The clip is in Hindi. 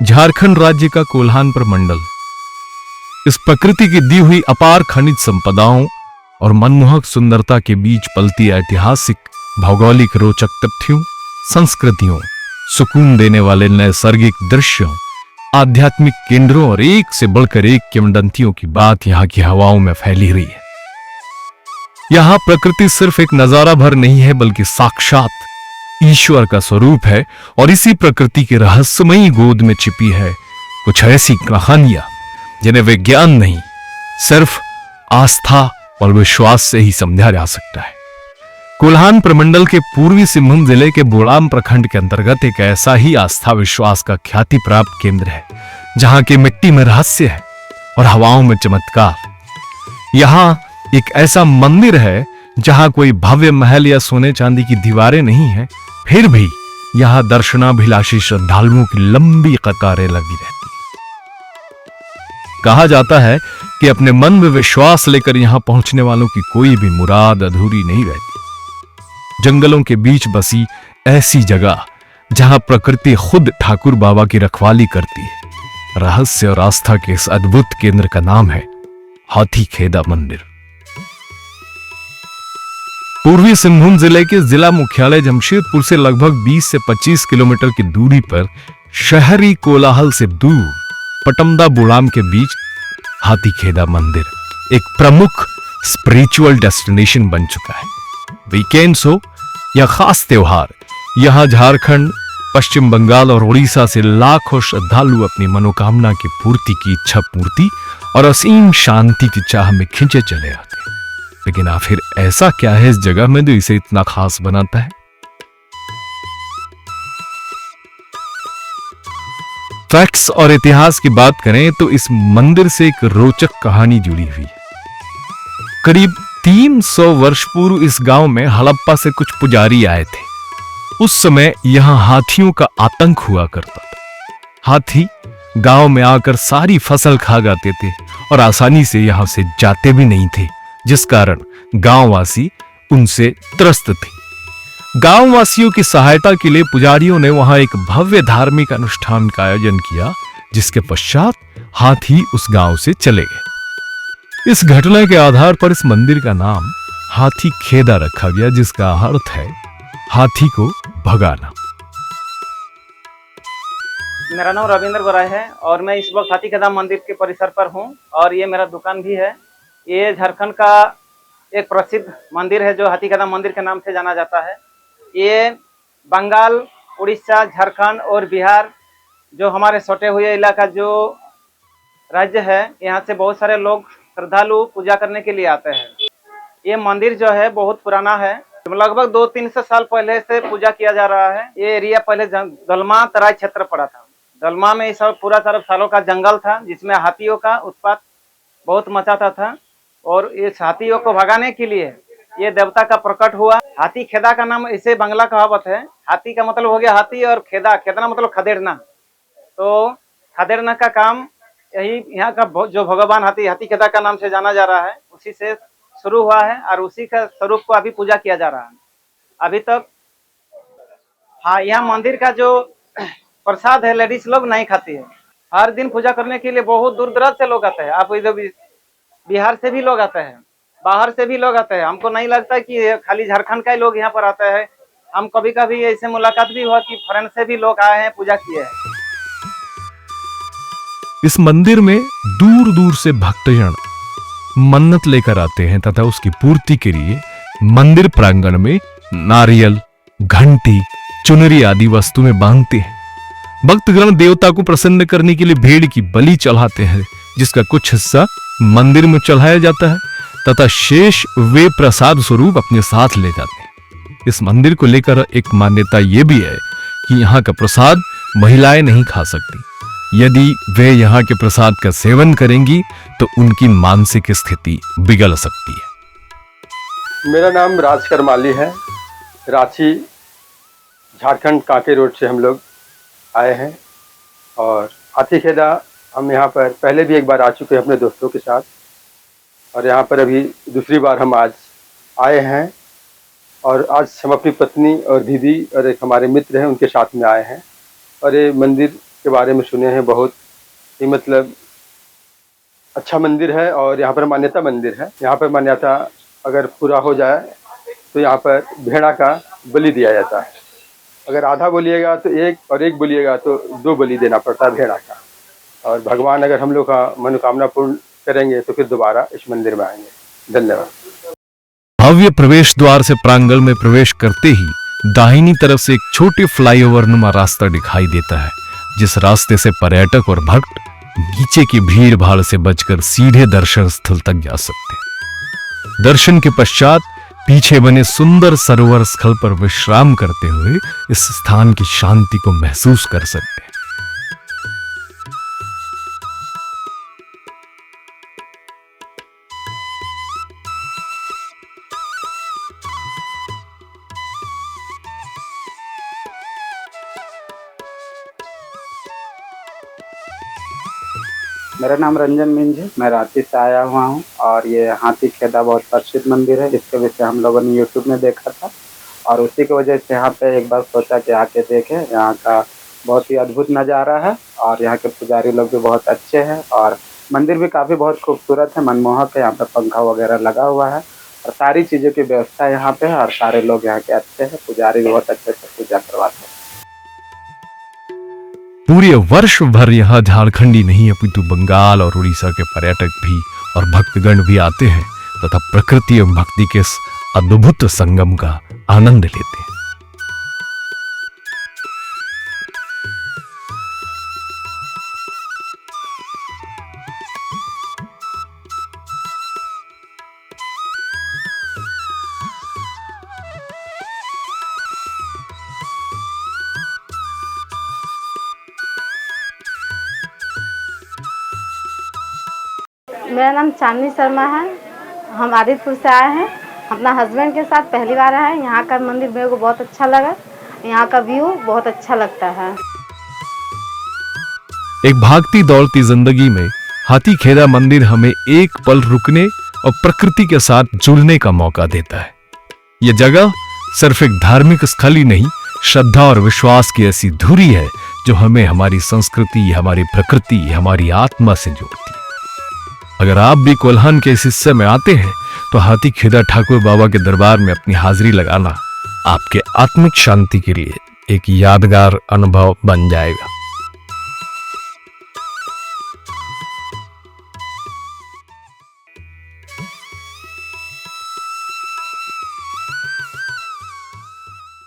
झारखंड राज्य का कोल्हान प्रमंडल इस प्रकृति की दी हुई अपार खनिज संपदाओं और मनमोहक सुंदरता के बीच पलती ऐतिहासिक, भौगोलिक रोचक तथ्यों, संस्कृतियों, सुकून देने वाले नैसर्गिक दृश्यों, आध्यात्मिक केंद्रों और एक से बढ़कर एक किंवदंतियों की बात यहां की हवाओं में फैली रही है। यहां प्रकृति सिर्फ एक नजारा भर नहीं है, बल्कि साक्षात ईश्वर का स्वरूप है और इसी प्रकृति की रहस्यमयी गोद में छिपी है कुछ ऐसी कहानियां जिन्हें विज्ञान नहीं, सिर्फ आस्था और विश्वास से ही समझा जा सकता है। कोल्हान प्रमंडल के पूर्वी सिंहभूम जिले के बोड़ाम प्रखंड के अंतर्गत एक ऐसा ही आस्था विश्वास का ख्याति प्राप्त केंद्र है जहां की मिट्टी में रहस्य है और हवाओं में चमत्कार। यहां एक ऐसा मंदिर है जहां कोई भव्य महल या सोने चांदी की दीवारें नहीं है, फिर भी यहां दर्शनाभिलाषी श्रद्धालुओं की लंबी कतारें लगी रहती। कहा जाता है कि अपने मन में विश्वास लेकर यहां पहुंचने वालों की कोई भी मुराद अधूरी नहीं रहती। जंगलों के बीच बसी ऐसी जगह जहां प्रकृति खुद ठाकुर बाबा की रखवाली करती है। रहस्य और आस्था के इस अद्भुत केंद्र का नाम है हाथी खेदा मंदिर। पूर्वी सिंहभूम जिले के जिला मुख्यालय जमशेदपुर से लगभग 20 से 25 किलोमीटर की दूरी पर शहरी कोलाहल से दूर पटमदा बोड़ाम के बीच हाथी खेदा मंदिर एक प्रमुख स्पिरिचुअल डेस्टिनेशन बन चुका है। वीकेंड्स हो या खास त्योहार, यहां झारखंड, पश्चिम बंगाल और उड़ीसा से लाखों श्रद्धालु अपनी मनोकामना की पूर्ति की इच्छा पूर्ति और असीम शांति की चाह में खिंचे चले आते हैं। लेकिन आखिर ऐसा क्या है इस जगह में जो इसे इतना खास बनाता है? फैक्ट्स और इतिहास की बात करें तो इस मंदिर से एक रोचक कहानी जुड़ी हुई है। करीब 300 वर्ष पूर्व इस गांव में हड़प्पा से कुछ पुजारी आए थे। उस समय यहां हाथियों का आतंक हुआ करता था। हाथी गांव में आकर सारी फसल खा जाते थे और आसानी से यहां से जाते भी नहीं थे, जिस कारण गांववासी उनसे त्रस्त थे। गांववासियों की सहायता के लिए पुजारियों ने वहां एक भव्य धार्मिक अनुष्ठान का आयोजन किया, जिसके पश्चात हाथी उस गांव से चले गए। इस घटना के आधार पर इस मंदिर का नाम हाथी खेदा रखा गया, जिसका अर्थ है हाथी को भगाना। मेरा नाम रविंद्र गोराई है और मैं इस वक्त हाथी खेदा मंदिर के परिसर पर हूं और ये मेरा दुकान भी है। ये झारखंड का एक प्रसिद्ध मंदिर है जो हाथी खेदा मंदिर के नाम से जाना जाता है। ये बंगाल, उड़ीसा, झारखंड और बिहार जो हमारे सटे हुए इलाका जो राज्य है, यहाँ से बहुत सारे लोग श्रद्धालु पूजा करने के लिए आते हैं। ये मंदिर जो है बहुत पुराना है, लगभग 200-300 साल पहले से पूजा किया जा रहा है। ये एरिया पहले दलमा तराई क्षेत्र पड़ा था। दलमा में इस पूरा तरफ सालों का जंगल था जिसमें हाथियों का उत्पात बहुत मचाता था और इस हाथियों को भगाने के लिए ये देवता का प्रकट हुआ। हाथी खेदा का नाम इसे बांग्ला कहावत है। हाथी का मतलब हो गया हाथी और खेदा, खेदना मतलब खदेड़ना। तो खदेड़ना का काम यही यहाँ का जो भगवान हाथी खेदा का नाम से जाना जा रहा है, उसी से शुरू हुआ है और उसी का स्वरूप को अभी पूजा किया जा रहा है अभी तक। हाँ, यहाँ मंदिर का जो प्रसाद है लेडीज लोग नहीं खाती है। हर दिन पूजा करने के लिए बहुत दूर दराज से लोग आते हैं। आप इधर बिहार से भी लोग आते हैं, बाहर से भी लोग आते हैं। हमको नहीं लगता कि खाली झारखंड का ही लोग यहाँ पर आते हैं। हम कभी कभी ऐसे मुलाकात भी हुआ कि फॉरेन से भी लोग आए हैं, पूजा किए हैं। इस मंदिर में दूर दूर से भक्तजन मन्नत लेकर आते हैं तथा उसकी पूर्ति के लिए मंदिर प्रांगण में नारियल, घंटी, चुनरी आदि वस्तुएं बांधते हैं। भक्तगण देवता को प्रसन्न करने के लिए भेड़ की बलि चढ़ाते हैं, जिसका कुछ हिस्सा मंदिर में चढ़ाया जाता है तथा शेष वे प्रसाद स्वरूप अपने साथ ले जाते हैं। इस मंदिर को लेकर एक मान्यता यह भी है कि यहाँ का प्रसाद महिलाएं नहीं खा सकती। यदि वे यहाँ के प्रसाद का सेवन करेंगी तो उनकी मानसिक स्थिति बिगड़ सकती है। मेरा नाम राज करमाली है। रांची झारखंड कांके रोड से हम लोग आए हैं और हाथी खेदा हम यहाँ पर पहले भी एक बार आ चुके हैं अपने दोस्तों के साथ और यहाँ पर अभी दूसरी बार हम आज आए हैं और आज हम अपनी पत्नी और दीदी और एक हमारे मित्र हैं उनके साथ में आए हैं। और ये मंदिर के बारे में सुने हैं बहुत ही, मतलब अच्छा मंदिर है। और यहाँ पर मान्यता मंदिर है। यहाँ पर मान्यता अगर पूरा हो जाए तो यहाँ पर भेड़ा का बलि दिया जाता है। अगर आधा बोलिएगा तो एक, और एक बोलिएगा तो 2 बलि देना पड़ता है भेड़ा का। और भगवान अगर हम लोग का मनोकामना पूर्ण करेंगे तो फिर दोबारा इस मंदिर में आएंगे। धन्यवाद। भव्य प्रवेश द्वार से प्रांगण में प्रवेश करते ही दाहिनी तरफ से एक छोटे फ्लाईओवर नुमा रास्ता दिखाई देता है, जिस रास्ते से पर्यटक और भक्त नीचे की भीड़ भाड़ से बचकर सीधे दर्शन स्थल तक जा सकते हैं। दर्शन के पश्चात पीछे बने सुंदर सरोवर स्थल पर विश्राम करते हुए इस स्थान की शांति को महसूस कर सकते हैं। मेरा नाम रंजन मिंज है। मैं रांची से आया हुआ हूँ और ये हाथी खेदा बहुत प्रसिद्ध मंदिर है। इसके विषय हम लोगों ने यूट्यूब में देखा था और उसी की वजह से यहाँ पे एक बार सोचा कि आके देखें। यहाँ का बहुत ही अद्भुत नज़ारा है और यहाँ के पुजारी लोग भी बहुत अच्छे हैं और मंदिर भी काफ़ी बहुत खूबसूरत है, मनमोहक है। यहाँ पे पंखा वगैरह लगा हुआ है और सारी चीज़ों की व्यवस्था यहाँ पे है और सारे लोग यहाँ के अच्छे हैं। पुजारी भी बहुत अच्छे से पूजा करवाते हैं। पूरे वर्ष भर यहाँ झारखंडी नहीं अपितु बंगाल और उड़ीसा के पर्यटक भी और भक्तगण भी आते हैं तथा प्रकृति एवं भक्ति के इस अद्भुत संगम का आनंद लेते हैं। मेरा नाम चांदनी शर्मा है। हम आदितपुर से आए हैं अपना हस्बैंड के साथ, पहली बार आए हैं। यहाँ का मंदिर मेरे को बहुत अच्छा लगा। यहाँ का व्यू बहुत अच्छा लगता है। एक भागती दौड़ती जिंदगी में हाथी खेदा मंदिर हमें एक पल रुकने और प्रकृति के साथ जुड़ने का मौका देता है। यह जगह सिर्फ एक धार्मिक स्थल ही नहीं, श्रद्धा और विश्वास की ऐसी धुरी है जो हमें हमारी संस्कृति, हमारी प्रकृति, हमारी आत्मा से जोड़ती है। अगर आप भी कोल्हान के इस हिस्से में आते हैं तो हाथी खेदा ठाकुर बाबा के दरबार में अपनी हाजिरी लगाना आपके आत्मिक शांति के लिए एक यादगार अनुभव बन जाएगा।